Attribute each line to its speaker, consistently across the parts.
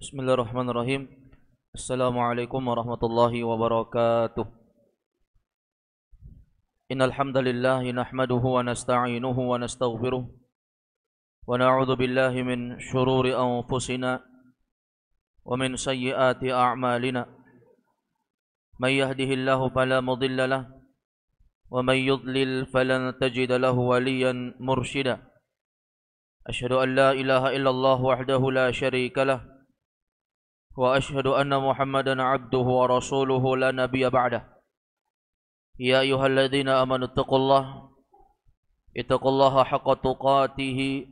Speaker 1: Bismillahirrahmanirrahim. Assalamualaikum warahmatullahi wabarakatuh. Innal hamdalillah nahmaduhu wa nasta'inuhu wa nastaghfiruh wa na'udzu billahi min shururi anfusina wa min sayyiati a'malina. May yahdihillahu fala mudilla lahu wa may yudlil falan tajida lahu waliyan mursyida. Asyhadu an la ilaha illallah wahdahu la syarika lahu wa asyhadu anna Muhammadan abduhu wa rasuluhu la nabiyya ba'dah. Ya ayyuhalladzina amanu ittaqullaha haqqa tuqatih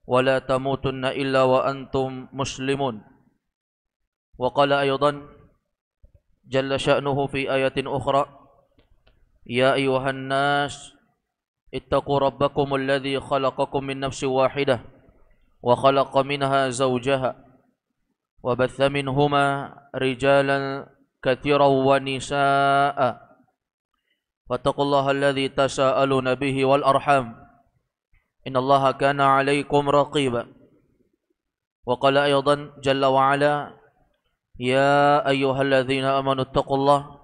Speaker 1: wa la tamutunna illa wa antum muslimun. Wa qala aydan jalla sya'nuhu fi ayatin ukhra, ya ayyuhan nas ittaqu rabbakumul ladzi khalaqakum min nafsin wahidah wa khalaqa minha zawjaha wa batha minhuma rijalan katsiran wa nisaa'a wattaqullaha alladzi tasaaluna bihi wal arham innallaha kana 'alaikum raqiba. Wa qala aydan jalla wa 'ala, ya ayyuhalladzina amanu ittaqullaha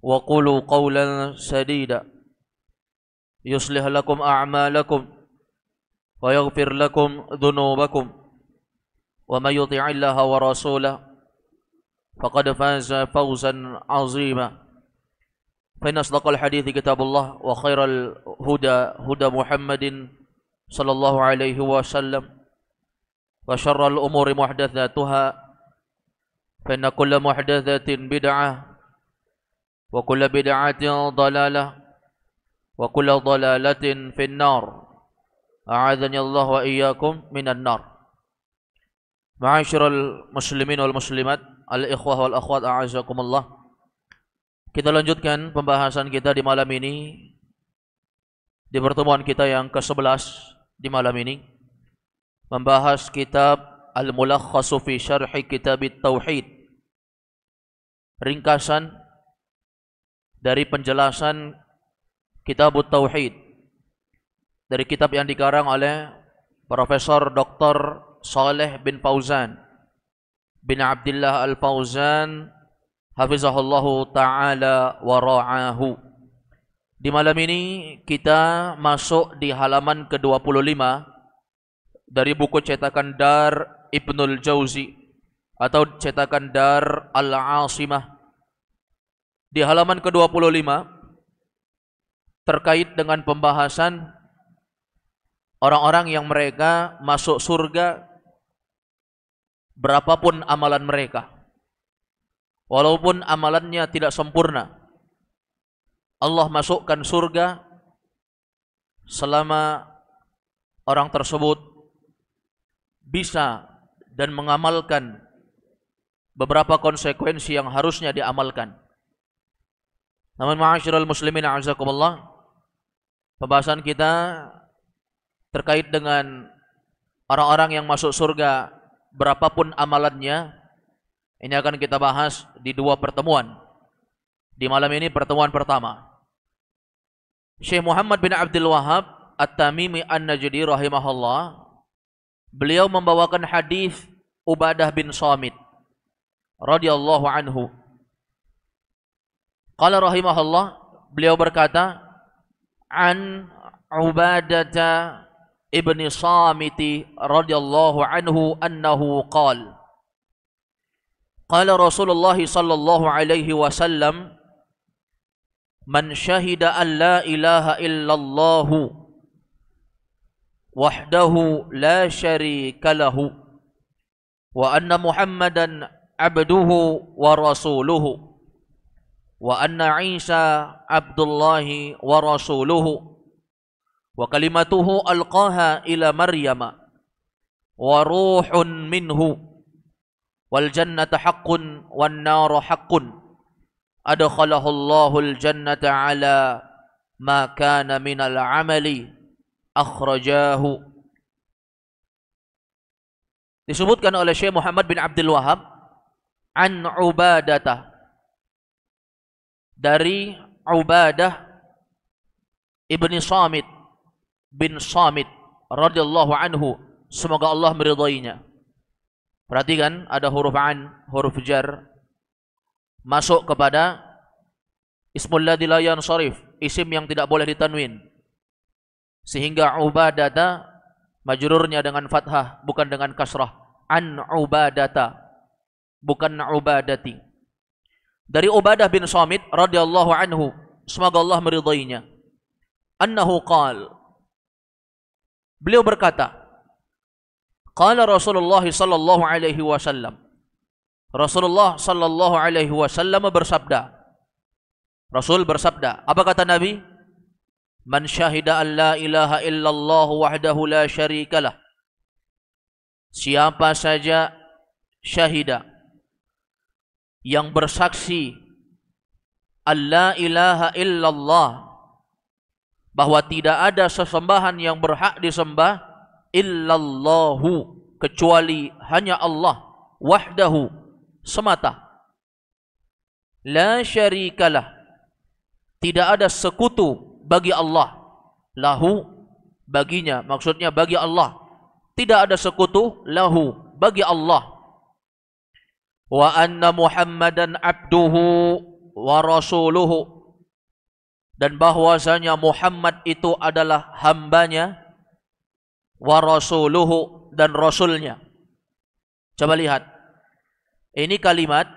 Speaker 1: wa qulu qawlan sadida yuslih lakum a'malakum wa yaghfir lakum dhunubakum wa may yuti'illaha wa rasulahu faqad faza fawzan 'azima. Fa inna asdaqal hadithi kitabullah wa khairal huda Muhammadin sallallahu alaihi wasallam wa syarral umuri muhdatsatuha fa inna kulla muhdatsatin bid'ah wa kulla bid'atin dhalalah wa kullu dhalalatin finnar. A'adzani Allah wa iyyakum minan nar. Ma'asyiral muslimin wal muslimat, al-ikhwah wal akhwat, a'azzakumullah. Kita lanjutkan pembahasan kita di malam ini, di pertemuan kita yang ke-11 di malam ini, membahas kitab Al-Mulakhasu fi Syarhi Kitab Tauhid, ringkasan dari penjelasan Kitab Tauhid, dari kitab yang dikarang oleh Profesor Dr. Saleh bin Fauzan bin Abdullah Al-Fauzan hafizahullahu ta'ala wa ra'ahu. Di malam ini kita masuk di halaman ke-25 dari buku cetakan Dar Ibnul Jauzi atau cetakan Dar Al-Asimah. Di halaman ke-25 terkait dengan pembahasan orang-orang yang mereka masuk surga berapapun amalan mereka, walaupun amalannya tidak sempurna, Allah masukkan surga selama orang tersebut bisa dan mengamalkan beberapa konsekuensi yang harusnya diamalkan. Namun ma'asyiral muslimin a'azakumullah, pembahasan kita terkait dengan orang-orang yang masuk surga berapapun amalannya, ini akan kita bahas di dua pertemuan. Di malam ini pertemuan pertama. Syekh Muhammad bin Abdul Wahhab At-Tamimi An-Najdi rahimahullah, beliau membawakan hadis Ubadah bin Samit radhiyallahu anhu. Qala rahimahullah, beliau berkata, an Ubadata ibni Samiti radhiyallahu anhu annahu qala qala Rasulullah sallallahu alaihi wasallam, man syahida an la ilaha illallah wahdahu la syarika lahu wa anna Muhammadan abduhu wa rasuluhu wa anna Isa abdullahi wa rasuluhu wa kalimatuhu alqaha ila Maryama wa ruhun minhu wal jannata haqqun wan naru haqqun adkhalahu Allahul jannata ala ma kana minal amali akhrajahu. Disebutkan oleh Syekh Muhammad bin Abdul Wahhab an Ubadah, dari Ubadah ibni Samit bin Samit radhiyallahu anhu, semoga Allah meridainya. Perhatikan, ada huruf an, huruf jar masuk kepada ismul ladzi la yansharif, isim yang tidak boleh ditanwin, sehingga Ubadata majrurnya dengan fathah bukan dengan kasrah. An Ubadata, bukan Ubadati. Dari Ubadah bin Samit radhiyallahu anhu, semoga Allah meridainya, annahu qala, beliau berkata, qala Rasulullah sallallahu alaihi wasallam, Rasulullah sallallahu alaihi wasallam bersabda, Rasul bersabda, apa kata Nabi? Man syahida an la ilaha illallah wahdahu la syarikalah, siapa saja syahida, yang bersaksi alla ilaha illallah, bahwa tidak ada sesembahan yang berhak disembah illallahu, kecuali hanya Allah, wahdahu, semata, la syarikalah, tidak ada sekutu bagi Allah, lahu, baginya, maksudnya bagi Allah, tidak ada sekutu, lahu, bagi Allah, wa anna Muhammadan abduhu wa rasuluhu, dan bahwasanya Muhammad itu adalah hambanya, wa rasuluhu, dan rasulnya. Coba lihat, ini kalimat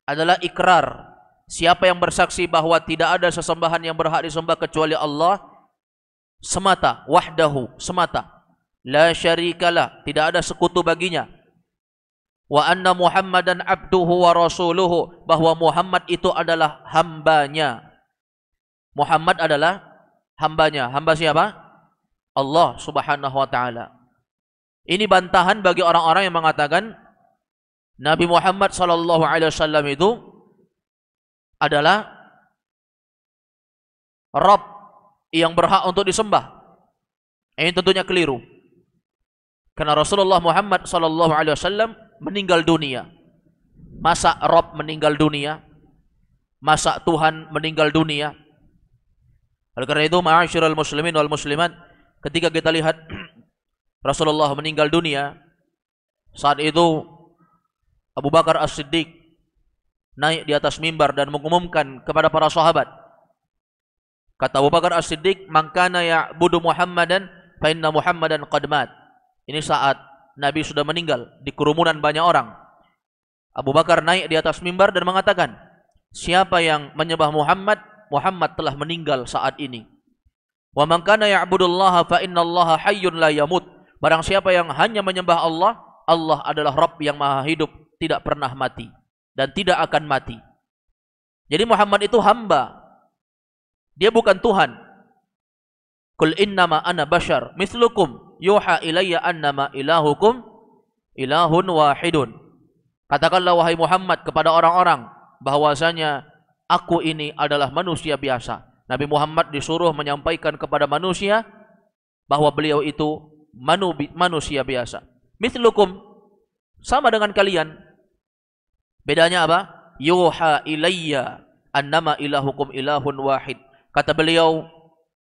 Speaker 1: adalah ikrar. Siapa yang bersaksi bahwa tidak ada sesembahan yang berhak disembah kecuali Allah semata, wahdahu, semata, la syarikalah, tidak ada sekutu baginya, wa anna Muhammadan abduhu wa rasuluhu, bahwa Muhammad itu adalah hambanya. Muhammad adalah hambanya. Hamba siapa? Allah subhanahu wa ta'ala. Ini bantahan bagi orang-orang yang mengatakan Nabi Muhammad sallallahu alaihi wasallam itu adalah Rabb yang berhak untuk disembah. Ini tentunya keliru. Karena Rasulullah Muhammad sallallahu alaihi wasallam meninggal dunia. Masa Rabb meninggal dunia? Masa Tuhan meninggal dunia? Oleh karena itu, ma'asyiral muslimin wal muslimat, ketika kita lihat Rasulullah meninggal dunia, saat itu Abu Bakar As-Siddiq naik di atas mimbar dan mengumumkan kepada para sahabat. Kata Abu Bakar As-Siddiq, "Man kana ya'budu Muhammadan fa inna Muhammadan qad mat." Ini saat Nabi sudah meninggal di kerumunan banyak orang. Abu Bakar naik di atas mimbar dan mengatakan, siapa yang menyembah Muhammad, Muhammad telah meninggal saat ini. Wa man kana ya'budullaha fa innallaha hayyun la yamut. Barang siapa yang hanya menyembah Allah, Allah adalah Rabb yang maha hidup, tidak pernah mati dan tidak akan mati. Jadi Muhammad itu hamba. Dia bukan Tuhan. Qul innama ana bashar mithlukum yuha ilayya annama ilahukum ilahun wahidun. Katakanlah wahai Muhammad kepada orang-orang bahwasanya aku ini adalah manusia biasa. Nabi Muhammad disuruh menyampaikan kepada manusia bahwa beliau itu manusia biasa. Mithlukum, sama dengan kalian. Bedanya apa? Yuha ilayya annama ilahukum ilahun wahid. Kata beliau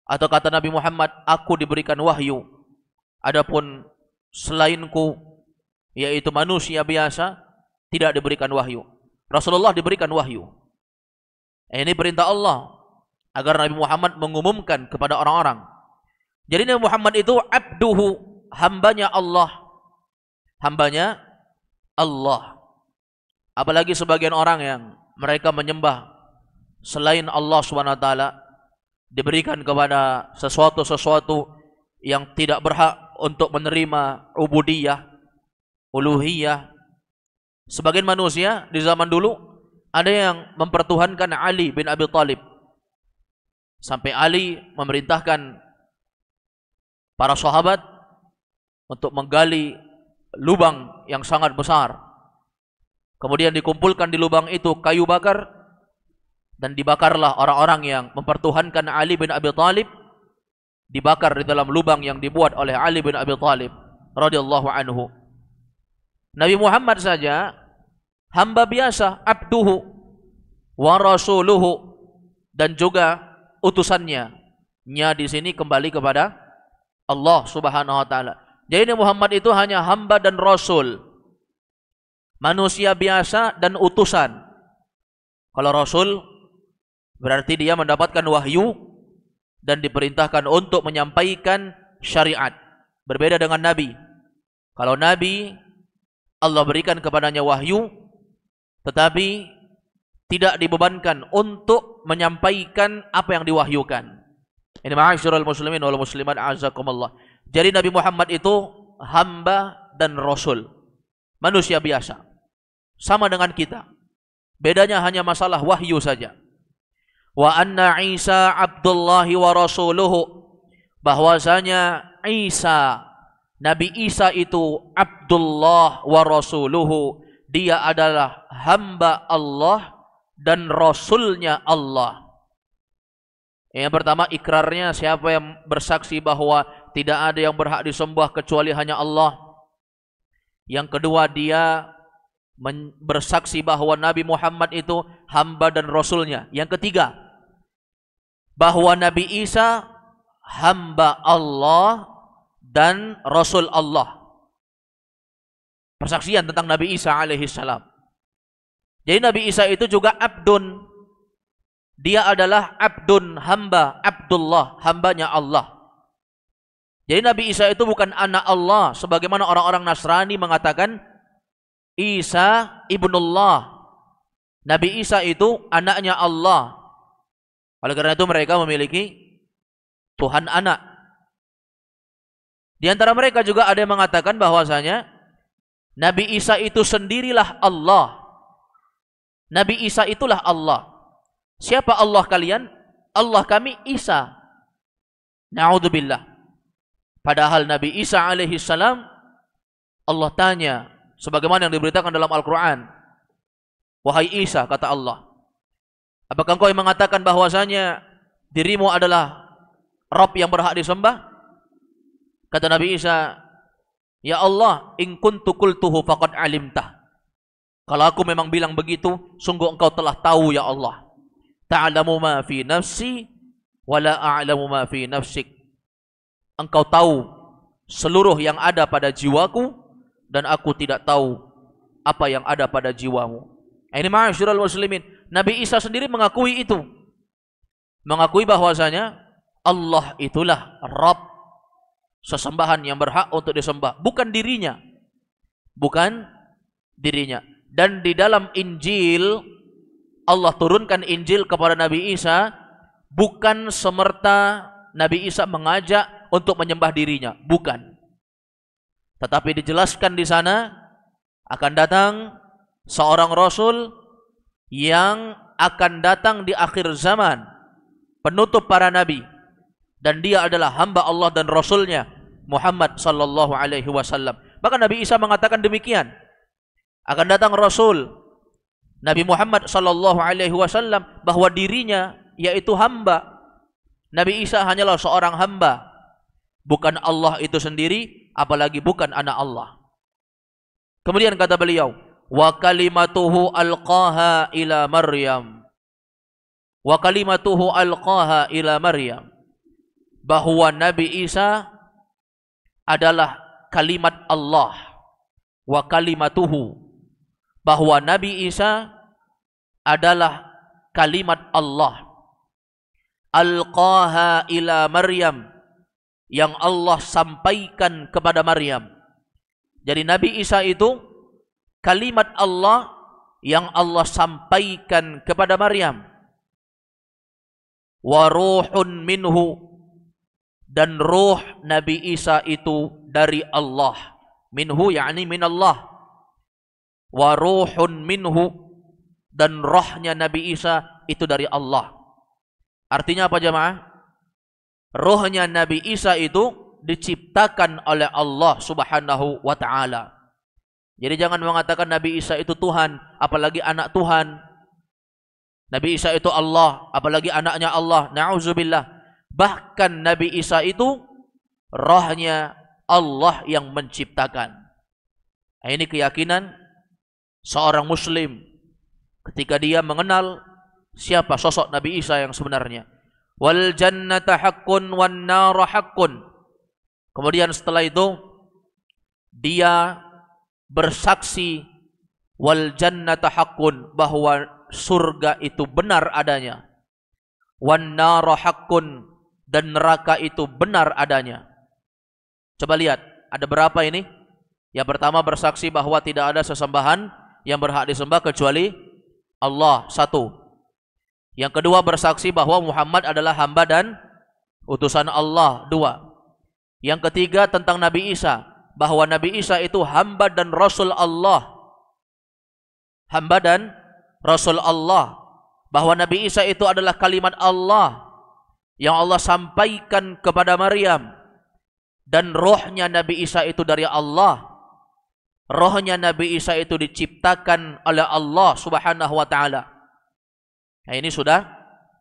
Speaker 1: atau kata Nabi Muhammad, aku diberikan wahyu. Adapun selainku, yaitu manusia biasa, tidak diberikan wahyu. Rasulullah diberikan wahyu. Ini perintah Allah agar Nabi Muhammad mengumumkan kepada orang-orang. Jadi Nabi Muhammad itu abduhu, hambanya Allah. Hambanya Allah. Apalagi sebagian orang yang mereka menyembah selain Allah SWT, diberikan kepada sesuatu yang tidak berhak untuk menerima ubudiyah, uluhiyah. Sebagian manusia di zaman dulu ada yang mempertuhankan Ali bin Abi Thalib. Sampai Ali memerintahkan para sahabat untuk menggali lubang yang sangat besar. Kemudian dikumpulkan di lubang itu kayu bakar, dan dibakarlah orang-orang yang mempertuhankan Ali bin Abi Thalib, dibakar di dalam lubang yang dibuat oleh Ali bin Abi Thalib radhiyallahu anhu. Nabi Muhammad saja hamba biasa, abduhu, wa rasuluhu, dan juga utusannya. Nya di sini kembali kepada Allah Subhanahu wa taala. Jadi Muhammad itu hanya hamba dan rasul, manusia biasa dan utusan. Kalau rasul berarti dia mendapatkan wahyu dan diperintahkan untuk menyampaikan syariat. Berbeda dengan nabi. Kalau nabi, Allah berikan kepadanya wahyu, tetapi tidak dibebankan untuk menyampaikan apa yang diwahyukan. Ini ma'asyiral muslimin wal muslimat a'azakumullah. Jadi Nabi Muhammad itu hamba dan rasul, manusia biasa, sama dengan kita. Bedanya hanya masalah wahyu saja. Wa anna Isa abdullahi wa rasuluhu, bahwasanya Isa, Nabi Isa itu Abdullah wa rasuluhu, dia adalah hamba Allah dan rasulnya Allah. Yang pertama, ikrarnya, siapa yang bersaksi bahwa tidak ada yang berhak disembah kecuali hanya Allah. Yang kedua, dia bersaksi bahwa Nabi Muhammad itu hamba dan rasulnya. Yang ketiga, bahwa Nabi Isa hamba Allah dan rasul Allah. Persaksian tentang Nabi Isa alaihissalam. Jadi Nabi Isa itu juga abdun. Dia adalah abdun, hamba, Abdullah, hambanya Allah. Jadi Nabi Isa itu bukan anak Allah, sebagaimana orang-orang Nasrani mengatakan Isa ibnullah. Nabi Isa itu anaknya Allah. Oleh karena itu mereka memiliki Tuhan anak. Di antara mereka juga ada yang mengatakan bahwasanya Nabi Isa itu sendirilah Allah. Nabi Isa itulah Allah. Siapa Allah kalian? Allah kami Isa. Na'udzubillah. Padahal Nabi Isa alaihissalam, Allah tanya, sebagaimana yang diberitakan dalam Al-Quran, wahai Isa, kata Allah, apakah engkau yang mengatakan bahwasanya dirimu adalah Rabb yang berhak disembah? Kata Nabi Isa, ya Allah, in kuntu qultuhu faqad alimtah. Kalau aku memang bilang begitu, sungguh engkau telah tahu ya Allah. Ta'lamu ma fi nafsi wa la a'lamu ma fi nafsik. Engkau tahu seluruh yang ada pada jiwaku dan aku tidak tahu apa yang ada pada jiwamu. Ini ma'asyiral muslimin. Nabi Isa sendiri mengakui itu. Mengakui bahwasanya Allah itulah Rabb, sesembahan yang berhak untuk disembah, bukan dirinya. Bukan dirinya. Dan di dalam Injil, Allah turunkan Injil kepada Nabi Isa bukan semerta Nabi Isa mengajak untuk menyembah dirinya, bukan. Tetapi dijelaskan di sana akan datang seorang rasul yang akan datang di akhir zaman, penutup para nabi, dan dia adalah hamba Allah dan rasulnya Muhammad sallallahu alaihi wasallam. Bahkan Nabi Isa mengatakan demikian. Akan datang rasul Nabi Muhammad sallallahu alaihi wasallam bahwa dirinya yaitu hamba. Nabi Isa hanyalah seorang hamba, bukan Allah itu sendiri, apalagi bukan anak Allah. Kemudian kata beliau, wa kalimatuhu alqaha ila Maryam. Wa kalimatuhu alqaha ila Maryam. Bahwa Nabi Isa adalah kalimat Allah. Wa kalimatuhu, bahwa Nabi Isa adalah kalimat Allah. Alqaha ila Maryam, yang Allah sampaikan kepada Maryam. Jadi Nabi Isa itu kalimat Allah yang Allah sampaikan kepada Maryam. Wa ruhun minhu, dan ruh Nabi Isa itu dari Allah. Minhu yakni min Allah. Wa ruhun minhu, dan rohnya Nabi Isa itu dari Allah. Artinya apa jemaah? Rohnya Nabi Isa itu diciptakan oleh Allah Subhanahu wa ta'ala. Jadi jangan mengatakan Nabi Isa itu Tuhan, apalagi anak Tuhan. Nabi Isa itu Allah, apalagi anaknya Allah. Na'udzubillah. Bahkan Nabi Isa itu rohnya Allah yang menciptakan. Ini keyakinan seorang muslim ketika dia mengenal siapa sosok Nabi Isa yang sebenarnya. Wal jannata haqqun wan nar haqqun. Kemudian setelah itu dia bersaksi wal jannata haqqun, bahwa surga itu benar adanya. Wan nar haqqun, dan neraka itu benar adanya. Coba lihat, ada berapa ini? Yang pertama bersaksi bahwa tidak ada sesembahan yang berhak disembah kecuali Allah, satu. Yang kedua bersaksi bahwa Muhammad adalah hamba dan utusan Allah, dua. Yang ketiga tentang Nabi Isa, bahwa Nabi Isa itu hamba dan Rasul Allah. Hamba dan Rasul Allah. Bahwa Nabi Isa itu adalah kalimat Allah yang Allah sampaikan kepada Maryam. Dan rohnya Nabi Isa itu dari Allah. Rohnya Nabi Isa itu diciptakan oleh Allah subhanahu wa ta'ala. Nah, ini sudah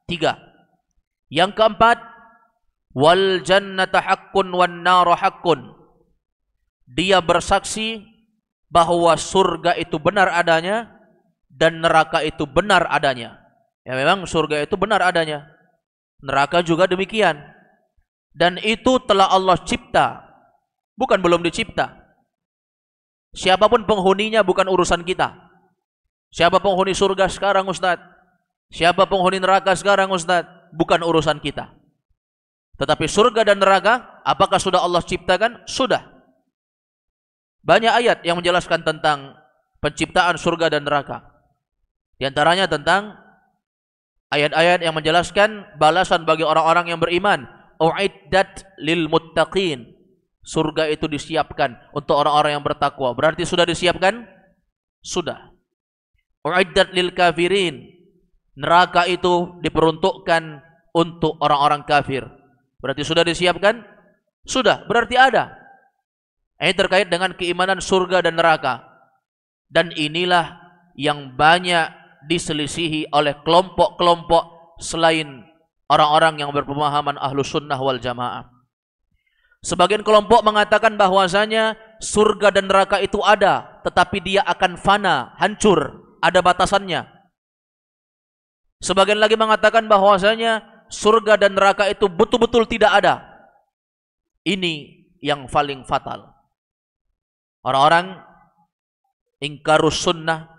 Speaker 1: 3. Yang keempat, wal jannata haqqun wan nar haqqun. Dia bersaksi bahwa surga itu benar adanya dan neraka itu benar adanya. Ya, memang surga itu benar adanya. Neraka juga demikian. Dan itu telah Allah cipta, bukan belum dicipta. Siapapun penghuninya bukan urusan kita. Siapa penghuni surga sekarang, Ustaz? Siapa penghuni neraka sekarang, Ustaz? Bukan urusan kita. Tetapi surga dan neraka, apakah sudah Allah ciptakan? Sudah. Banyak ayat yang menjelaskan tentang penciptaan surga dan neraka. Di antaranya tentang ayat-ayat yang menjelaskan balasan bagi orang-orang yang beriman. Uiddat lil muttaqin. Surga itu disiapkan untuk orang-orang yang bertakwa. Berarti sudah disiapkan? Sudah. Uiddat lil kafirin. Neraka itu diperuntukkan untuk orang-orang kafir. Berarti sudah disiapkan? Sudah. Berarti ada. Ini terkait dengan keimanan surga dan neraka. Dan inilah yang banyak diselisihi oleh kelompok-kelompok selain orang-orang yang berpemahaman Ahlus Sunnah wal Jamaah. Sebagian kelompok mengatakan bahwasanya surga dan neraka itu ada, tetapi dia akan fana, hancur, ada batasannya. Sebagian lagi mengatakan bahwasanya surga dan neraka itu betul-betul tidak ada. Ini yang paling fatal. Orang-orang ingkarus sunnah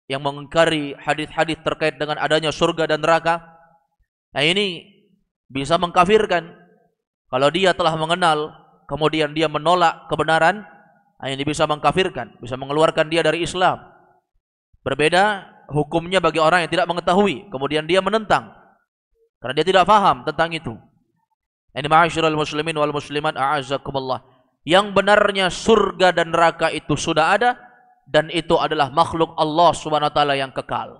Speaker 1: yang mengingkari hadis-hadis terkait dengan adanya surga dan neraka, nah ini bisa mengkafirkan. Kalau dia telah mengenal, kemudian dia menolak kebenaran, nah ini bisa mengkafirkan, bisa mengeluarkan dia dari Islam. Berbeda hukumnya bagi orang yang tidak mengetahui, kemudian dia menentang, karena dia tidak paham tentang itu. Ini ma'asyiral muslimin wal muslimat a'azzakumullah. Yang benarnya surga dan neraka itu sudah ada, dan itu adalah makhluk Allah Subhanahu wa taala yang kekal.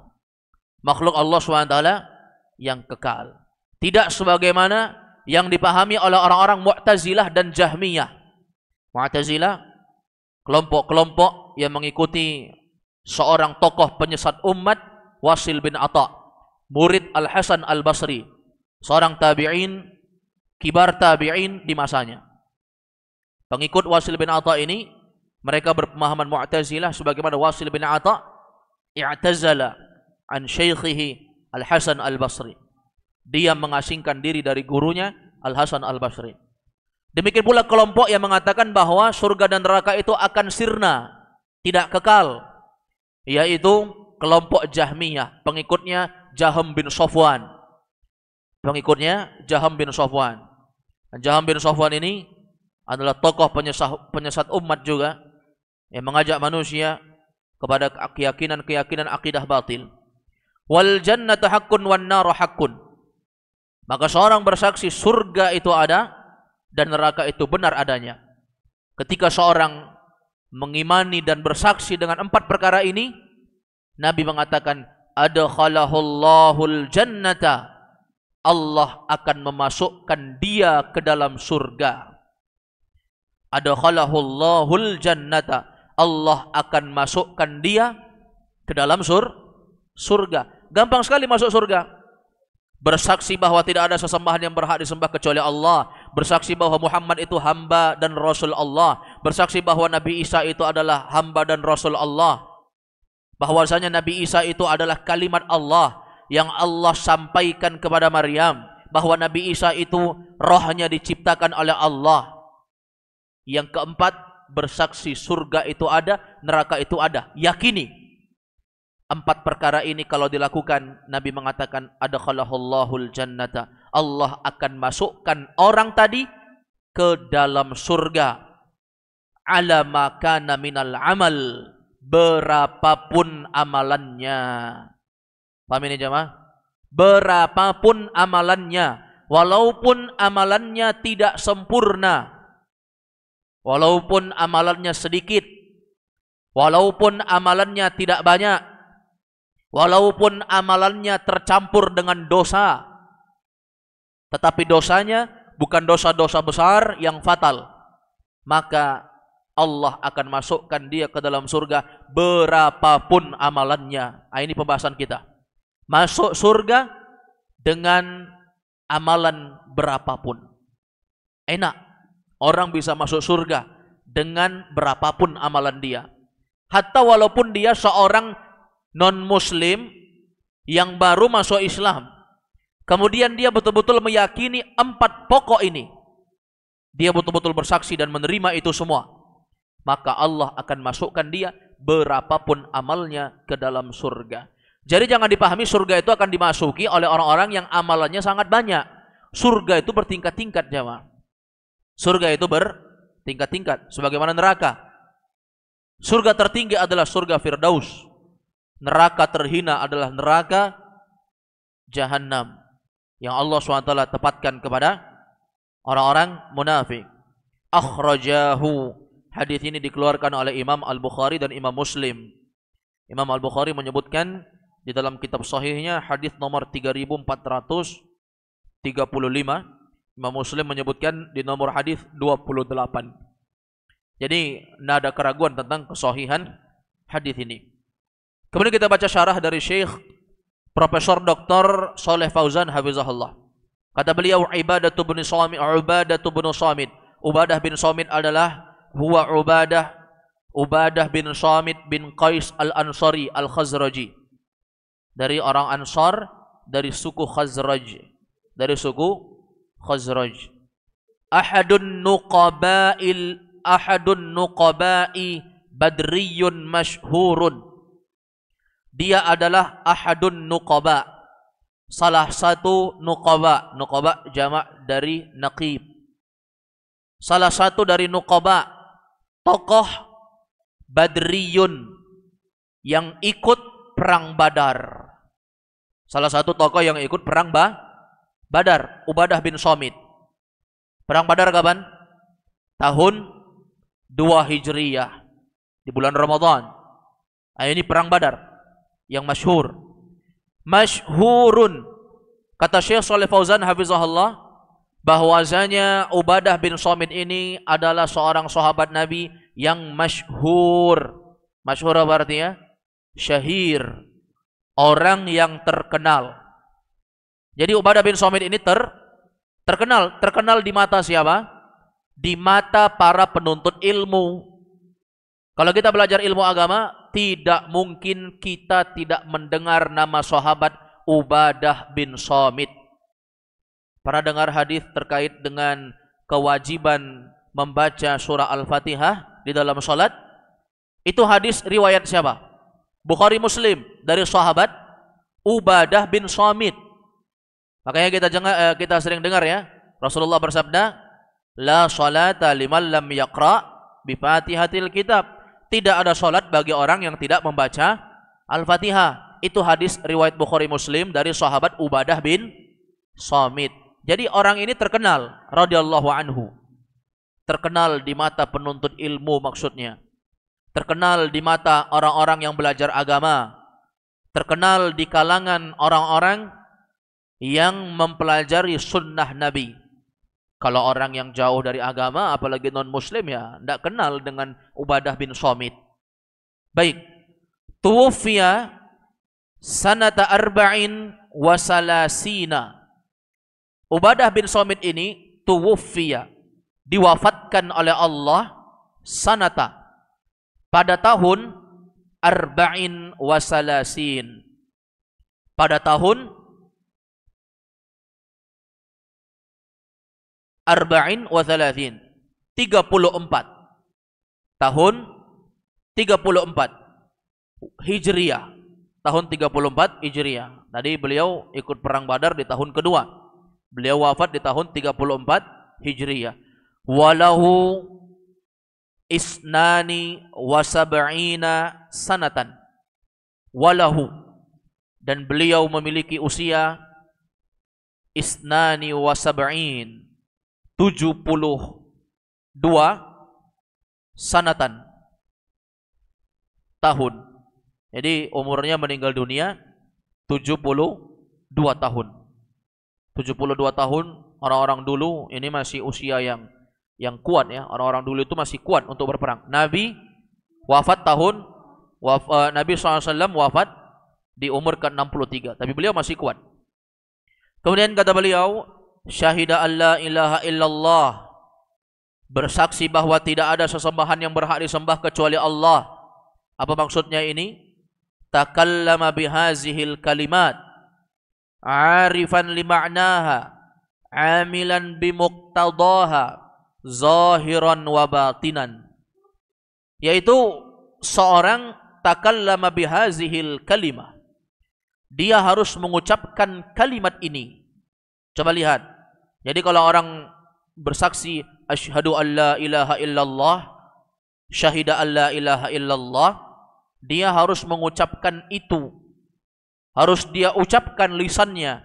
Speaker 1: Makhluk Allah Subhanahu wa taala yang kekal. Tidak sebagaimana yang dipahami oleh orang-orang Mu'tazilah dan Jahmiyah. Mu'tazilah, kelompok-kelompok yang mengikuti seorang tokoh penyesat umat, Wasil bin Atha, murid Al-Hasan Al-Basri, seorang tabi'in, kibar tabi'in di masanya. Pengikut Wasil bin Atha ini, mereka berpemahaman Mu'tazilah sebagaimana Wasil bin Atha i'tazala an syaikhihi Al-Hasan Al-Basri. Dia mengasingkan diri dari gurunya Al-Hasan Al-Basri. Demikian pula kelompok yang mengatakan bahwa surga dan neraka itu akan sirna, tidak kekal, yaitu kelompok Jahmiyah, pengikutnya Jaham bin Safwan. Pengikutnya Jaham bin Safwan. Dan Jaham bin Safwan ini adalah tokoh penyesat umat juga, yang mengajak manusia kepada keyakinan-keyakinan akidah batil. Wal jannatu haqqun wan naru haqqun. Maka seorang bersaksi surga itu ada dan neraka itu benar adanya. Ketika seorang mengimani dan bersaksi dengan 4 perkara ini, Nabi mengatakan, adkhalahullahul jannata. Allah akan memasukkan dia ke dalam surga. Adkhalahullahul jannata. Allah akan masukkan dia ke dalam surga. Gampang sekali masuk surga. Bersaksi bahwa tidak ada sesembahan yang berhak disembah kecuali Allah. Bersaksi bahwa Muhammad itu hamba dan Rasul Allah. Bersaksi bahwa Nabi Isa itu adalah hamba dan Rasul Allah. Bahwasanya Nabi Isa itu adalah kalimat Allah yang Allah sampaikan kepada Maryam bahwa Nabi Isa itu rohnya diciptakan oleh Allah. Yang keempat, bersaksi surga itu ada, neraka itu ada. Yakini. 4 perkara ini kalau dilakukan, Nabi mengatakan adkhalahullahul jannata. Allah akan masukkan orang tadi ke dalam surga. Ala ma kana minal amal, berapapun amalannya. Paham ini jemaah? Berapapun amalannya, walaupun amalannya tidak sempurna, walaupun amalannya sedikit, walaupun amalannya tidak banyak, walaupun amalannya tercampur dengan dosa, tetapi dosanya bukan dosa-dosa besar yang fatal, maka Allah akan masukkan dia ke dalam surga berapapun amalannya. Nah, ini pembahasan kita. Masuk surga dengan amalan berapapun. Enak. Orang bisa masuk surga dengan berapapun amalan dia. Hatta walaupun dia seorang non-muslim yang baru masuk Islam. Kemudian dia betul-betul meyakini 4 pokok ini. Dia betul-betul bersaksi dan menerima itu semua. Maka Allah akan masukkan dia berapapun amalnya ke dalam surga. Jadi jangan dipahami surga itu akan dimasuki oleh orang-orang yang amalannya sangat banyak. Surga itu bertingkat-tingkat, jemaah. Surga itu bertingkat-tingkat, sebagaimana neraka. Surga tertinggi adalah surga Firdaus. Neraka terhina adalah neraka Jahannam yang Allah SWT tepatkan kepada orang-orang munafik. Akhrajahu. Hadis ini dikeluarkan oleh Imam Al-Bukhari dan Imam Muslim. Imam Al-Bukhari menyebutkan di dalam kitab sahihnya hadis nomor 3435. Imam Muslim menyebutkan di nomor hadis 28. Jadi tidak ada keraguan tentang kesahihan hadis ini. Kemudian kita baca syarah dari Syekh Profesor Dr. Shalih Fauzan hafizahullah. Kata beliau, Ubadah bin Samit adalah huwa Ubadah bin Samit bin Qais al-Ansari al-Khazraji. Dari orang Ansar, dari suku Khazraj. Dari suku Khazraj. Ahadun nuqaba'i badriyun masyhurun. Dia adalah ahadun nuqaba. Salah satu nuqaba. Nuqaba jamak dari naqib. Salah satu dari nuqaba. Tokoh badriyun yang ikut perang Badar. Salah satu tokoh yang ikut perang Badar, Ubadah bin Samit. Perang Badar kapan? Tahun 2 Hijriyah, di bulan Ramadan. Nah, ini perang Badar yang masyhur. Masyhurun, kata Syekh Shalih Fauzan hafizahullah, bahwasanya Ubadah bin Samit ini adalah seorang sahabat Nabi yang masyhur. Masyhur apa artinya? Syahir, orang yang terkenal. Jadi Ubadah bin Samit ini terkenal di mata siapa? Di mata para penuntut ilmu. Kalau kita belajar ilmu agama, tidak mungkin kita tidak mendengar nama sahabat Ubadah bin Samit. Pernah dengar hadis terkait dengan kewajiban membaca surah Al-Fatihah di dalam salat? Itu hadis riwayat siapa? Bukhari Muslim, dari sahabat Ubadah bin Samit. Makanya kita sering dengar ya, Rasulullah bersabda, la salata liman lam yaqra bi Fatihatil kitab. Tidak ada salat bagi orang yang tidak membaca Al-Fatihah. Itu hadis riwayat Bukhari Muslim dari sahabat Ubadah bin Samit. Jadi orang ini terkenal radhiyallahu anhu. Terkenal di mata penuntut ilmu maksudnya. Terkenal di mata orang-orang yang belajar agama. Terkenal di kalangan orang-orang yang mempelajari sunnah Nabi. Kalau orang yang jauh dari agama, apalagi non-muslim ya, tidak kenal dengan Ubadah bin Samit. Baik. Tuwfiya sanata arba'in wa salasina. Ubadah bin Samit ini tuwfiya, diwafatkan oleh Allah sanata, pada tahun arba'in wa salasin, pada tahun arba'in wa thalathin, 34 tahun 34 Hijriyah, tahun 34 Hijriyah. Tadi beliau ikut perang Badar di tahun kedua. Beliau wafat di tahun 34 Hijriyah. Walahu isnani wa sab'ina sanatan. Walahu, dan beliau memiliki usia isnani wa sab'in, 72 sanatan, tahun. Jadi umurnya meninggal dunia 72 tahun. 72 tahun, orang-orang dulu ini masih usia yang kuat ya. Orang-orang dulu itu masih kuat untuk berperang. Nabi wafat Nabi SAW wafat di umur ke-63, tapi beliau masih kuat. Kemudian kata beliau, syahida alla ilaha illallah, bersaksi bahwa tidak ada sesembahan yang berhak disembah kecuali Allah. Apa maksudnya ini? Takallama bihazihil kalimat arifan lima'naha amilan bimuqtadaha zahiran wa batinan, yaitu seorang takallama bihazihil kalimah, dia harus mengucapkan kalimat ini. Coba lihat, jadi kalau orang bersaksi asyhadu an la ilaha illallah, syahida an la ilaha illallah, dia harus mengucapkan itu. Harus dia ucapkan lisannya.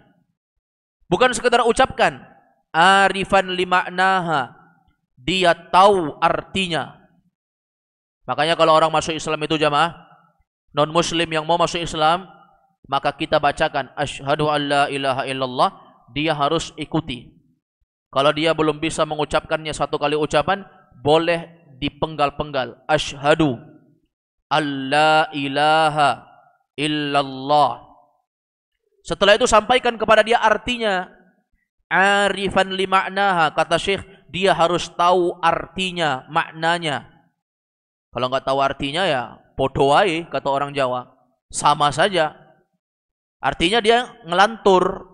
Speaker 1: Bukan sekedar ucapkan. Arifan limaknaha, dia tahu artinya. Makanya kalau orang masuk Islam itu jamaah, non muslim yang mau masuk Islam, maka kita bacakan asyhadu an la ilaha illallah, dia harus ikuti. Kalau dia belum bisa mengucapkannya satu kali ucapan, boleh dipenggal-penggal. Asyhadu alla ilaha illallah. Setelah itu sampaikan kepada dia artinya. Arifan li ma'naha, kata Syekh, dia harus tahu artinya, maknanya. Kalau nggak tahu artinya ya podo wae, kata orang Jawa. Sama saja. Artinya dia ngelantur.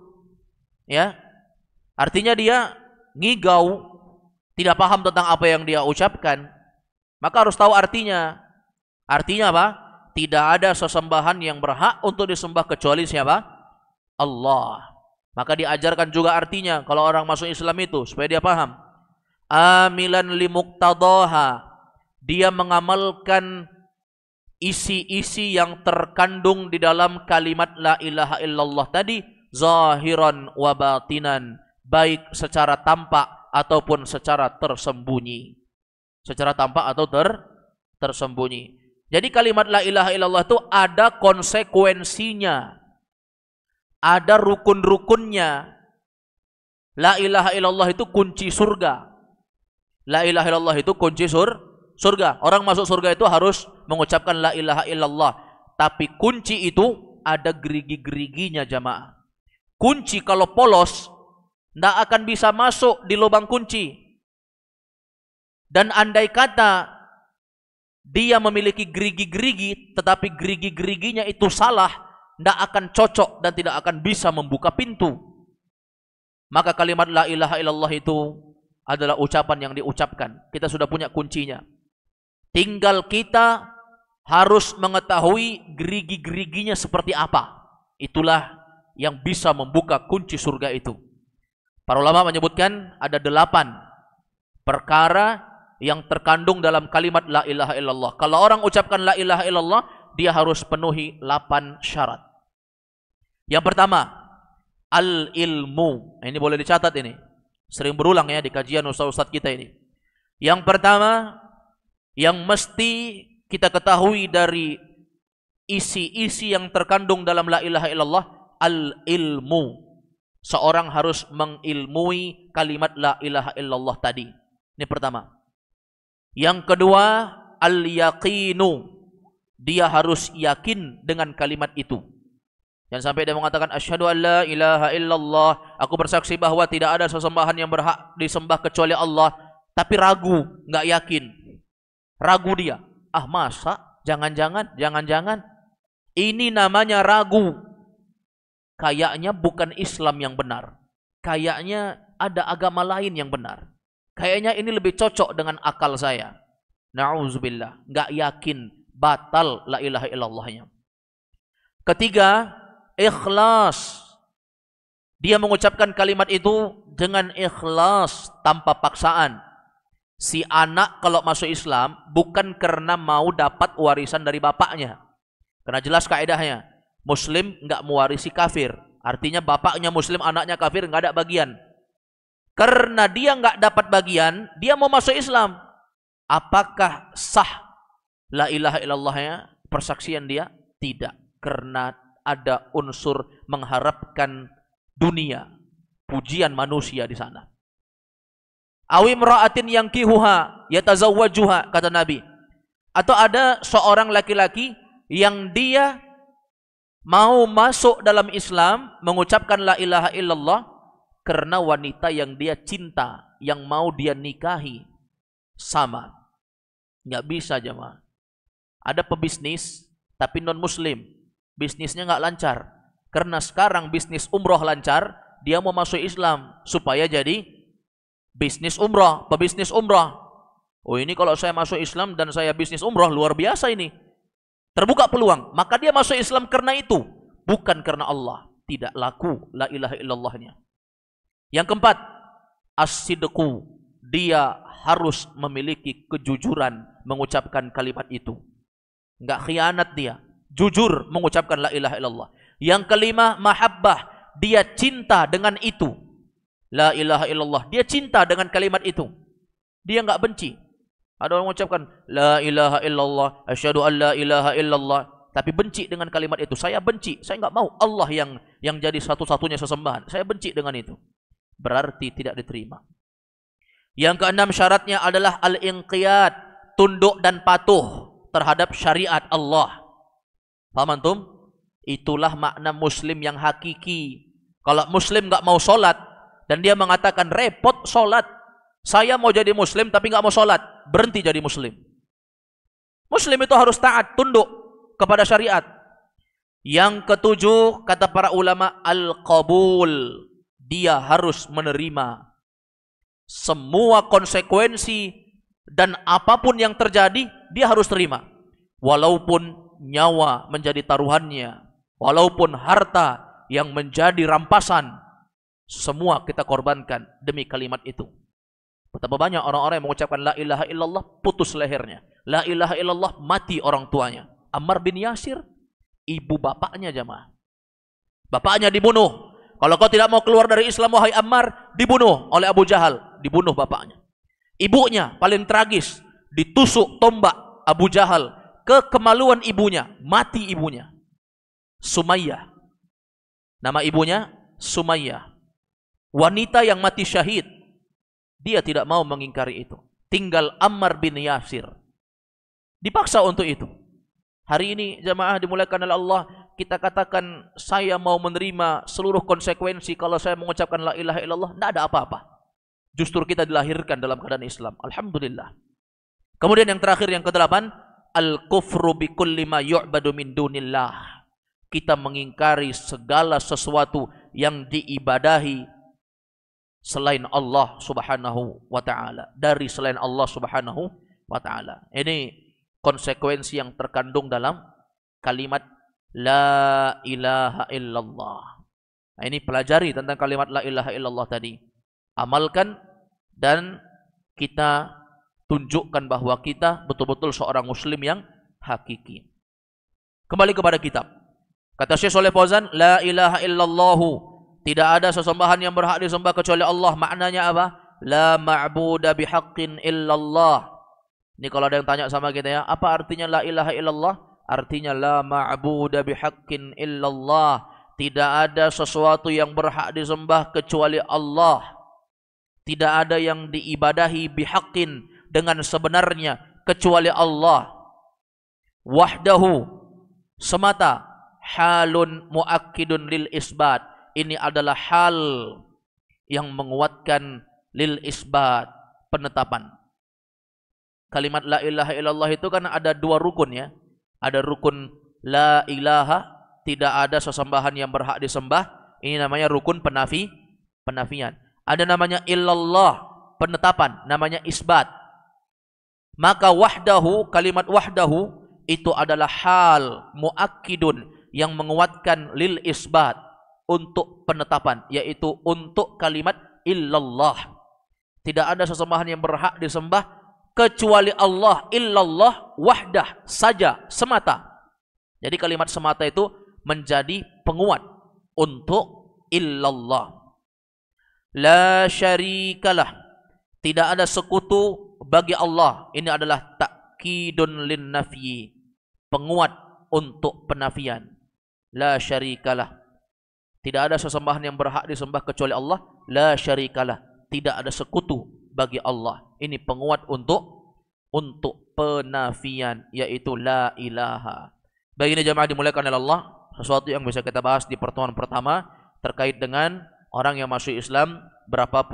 Speaker 1: Ya. Artinya dia ngigau, tidak paham tentang apa yang dia ucapkan. Maka harus tahu artinya. Artinya apa? Tidak ada sesembahan yang berhak untuk disembah kecuali siapa? Allah. Maka diajarkan juga artinya kalau orang masuk Islam itu supaya dia paham. Amilan limuqtadaha, dia mengamalkan isi-isi yang terkandung di dalam kalimat la ilaha illallah tadi, zahiran wa batinan, baik secara tampak ataupun secara tersembunyi. Secara tampak atau tersembunyi. Jadi kalimat la ilaha illallah itu ada konsekuensinya. Ada rukun-rukunnya. La ilaha illallah itu kunci surga. La ilaha illallah itu kunci surga. Orang masuk surga itu harus mengucapkan la ilaha illallah. Tapi kunci itu ada gerigi-geriginya jamaah. Kunci kalau polos, tidak akan bisa masuk di lubang kunci. Dan andai kata dia memiliki gerigi-gerigi, tetapi gerigi-geriginya itu salah, tidak akan cocok dan tidak akan bisa membuka pintu. Maka kalimat la ilaha illallah itu adalah ucapan yang diucapkan. Kita sudah punya kuncinya. Tinggal kita harus mengetahui gerigi-geriginya seperti apa. Itulah yang bisa membuka kunci surga itu. Para ulama menyebutkan ada 8 perkara yang terkandung dalam kalimat la ilaha illallah. Kalau orang ucapkan la ilaha illallah, dia harus penuhi 8 syarat. Yang pertama, al-ilmu. Ini boleh dicatat ini. Sering berulang ya di kajian ustaz-ustaz kita ini. Yang pertama, yang mesti kita ketahui dari isi-isi yang terkandung dalam la ilaha illallah, al-ilmu. Seorang harus mengilmui kalimat la ilaha illallah tadi. Ini pertama. Yang kedua, al-yaqinu. Dia harus yakin dengan kalimat itu. Jangan sampai dia mengatakan asyhadu an la ilaha illallah, aku bersaksi bahwa tidak ada sesembahan yang berhak disembah kecuali Allah, tapi ragu, nggak yakin. Ragu dia. Ah, masa? Jangan-jangan. Ini namanya ragu. kayaknya bukan Islam yang benar. Kayaknya ada agama lain yang benar. Kayaknya ini lebih cocok dengan akal saya. Na'udzubillah, nggak yakin, batal la ilaha illallahnya. Ketiga, ikhlas. Dia mengucapkan kalimat itu dengan ikhlas, tanpa paksaan. Si anak kalau masuk Islam bukan karena mau dapat warisan dari bapaknya. Karena jelas kaidahnya, Muslim nggak mewarisi kafir. Artinya bapaknya Muslim, anaknya kafir, nggak ada bagian. Karena dia nggak dapat bagian, dia mau masuk Islam. Apakah sah la ilaha illallahnya, persaksian dia? Tidak. Karena ada unsur mengharapkan dunia, pujian manusia di sana. Awi imra'atin yankihuha yatazawwajuha, kata Nabi. Atau ada seorang laki-laki yang dia mau masuk dalam Islam, mengucapkan la ilaha illallah karena wanita yang dia cinta, yang mau dia nikahi. Sama. Nggak bisa jemaah. Ada pebisnis tapi non muslim, bisnisnya nggak lancar. Karena sekarang bisnis umroh lancar, dia mau masuk Islam supaya jadi bisnis umroh, pebisnis umroh. Oh, ini kalau saya masuk Islam dan saya bisnis umroh, luar biasa ini. Terbuka peluang, maka dia masuk Islam karena itu, bukan karena Allah. Tidak laku la ilaha illallahnya. Yang keempat, as-sidqu. Dia harus memiliki kejujuran mengucapkan kalimat itu. Enggak khianat dia, jujur mengucapkan la ilaha illallah. Yang kelima, mahabbah. Dia cinta dengan itu. La ilaha illallah. Dia cinta dengan kalimat itu. Dia enggak benci. Ada orang mengucapkan la ilaha illallah, asyhadu an la ilaha illallah, tapi benci dengan kalimat itu. Saya benci, saya enggak mau Allah yang jadi satu-satunya sesembahan. Saya benci dengan itu. Berarti tidak diterima. Yang keenam syaratnya adalah al-inqiyad, tunduk dan patuh terhadap syariat Allah. Paham antum? Itulah makna muslim yang hakiki. Kalau muslim nggak mau sholat dan dia mengatakan repot sholat, saya mau jadi muslim tapi nggak mau sholat, berhenti jadi muslim. Muslim itu harus taat, tunduk kepada syariat. Yang ketujuh, kata para ulama, al-qabul. Dia harus menerima semua konsekuensi dan apapun yang terjadi, dia harus terima. Walaupun nyawa menjadi taruhannya, walaupun harta yang menjadi rampasan, semua kita korbankan demi kalimat itu. Betapa banyak orang-orang yang mengucapkan la ilaha illallah, putus lehernya. La ilaha illallah, mati orang tuanya. Ammar bin Yasir, ibu bapaknya jamaah. Bapaknya dibunuh. Kalau kau tidak mau keluar dari Islam, wahai Ammar, dibunuh oleh Abu Jahal. Dibunuh bapaknya. Ibunya paling tragis, ditusuk tombak Abu Jahal. Kekemaluan ibunya, mati ibunya. Sumayyah. Nama ibunya Sumayyah. Wanita yang mati syahid. Dia tidak mau mengingkari itu. Tinggal Ammar bin Yasir. Dipaksa untuk itu. Hari ini jamaah dimuliakan oleh Allah, kita katakan saya mau menerima seluruh konsekuensi kalau saya mengucapkan la ilaha illallah, tidak ada apa-apa. Justru kita dilahirkan dalam keadaan Islam. Alhamdulillah. Kemudian yang terakhir, yang kedelapan, al-kufru bi kulli ma yu'badu min dunillah. Kita mengingkari segala sesuatu yang diibadahi selain Allah Subhanahu wa taala, dari selain Allah Subhanahu wa taala. Ini konsekuensi yang terkandung dalam kalimat la ilaha illallah. Nah, ini pelajari tentang kalimat la ilaha illallah tadi. Amalkan dan kita tunjukkan bahwa kita betul-betul seorang muslim yang hakiki. Kembali kepada kitab. Kata Syekh Shalih Fauzan, la ilaha illallahu, tidak ada sesembahan yang berhak disembah kecuali Allah. Maknanya apa? La ma'buda bihaqqin illallah. Ini kalau ada yang tanya sama kita ya, apa artinya la ilaha illallah? Artinya la ma'buda bihaqqin illallah. Tidak ada sesuatu yang berhak disembah kecuali Allah. Tidak ada yang diibadahi bihaqqin, dengan sebenarnya, kecuali Allah. Wahdahu, semata. Halun muakkidun lil isbat. Ini adalah hal yang menguatkan lil isbat, penetapan. Kalimat la ilaha illallah itu kan ada dua rukun ya. Ada rukun la ilaha, tidak ada sesembahan yang berhak disembah. Ini namanya rukun penafian. Ada namanya illallah, penetapan, namanya isbat. Maka wahdahu, kalimat wahdahu itu adalah hal muakkidun yang menguatkan lil isbat untuk penetapan, yaitu untuk kalimat illallah. Tidak ada sesembahan yang berhak disembah kecuali Allah, illallah wahdah saja, semata. Jadi kalimat semata itu menjadi penguat untuk illallah. La syarikalah, tidak ada sekutu bagi Allah. Ini adalah takkidun lin nafyi, penguat untuk penafian. La syarikalah, tidak ada sesembahan yang berhak disembah kecuali Allah. La syarikalah, tidak ada sekutu bagi Allah. Ini penguat untuk penafian, yaitu la ilaha. Baik, ini jamaah dimuliakan oleh Allah, sesuatu yang bisa kita bahas di pertemuan pertama terkait dengan orang yang masuk Islam,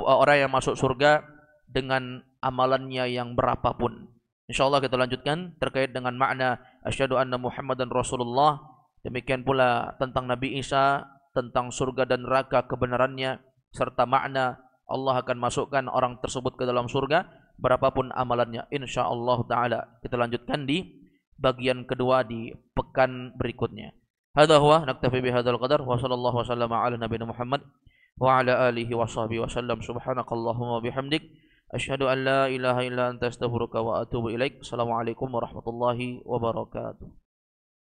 Speaker 1: orang yang masuk surga dengan amalannya yang berapapun. Insyaallah kita lanjutkan terkait dengan makna asyhadu anna Muhammadan Rasulullah. Demikian pula tentang Nabi Isa, tentang surga dan neraka kebenarannya, serta makna Allah akan masukkan orang tersebut ke dalam surga berapapun amalannya. Insyaallah taala kita lanjutkan di bagian kedua di pekan berikutnya. Hadza huwa, naktafi bihadzal qadar wa sallallahu wasallama ala nabiyina Muhammad wa ala alihi wa sahbihi wasallam. Subhanakallahumma bihamdik asyhadu an la ilaha illa anta astaghfiruka wa atubu ilaik. Assalamualaikum warahmatullahi wabarakatuh.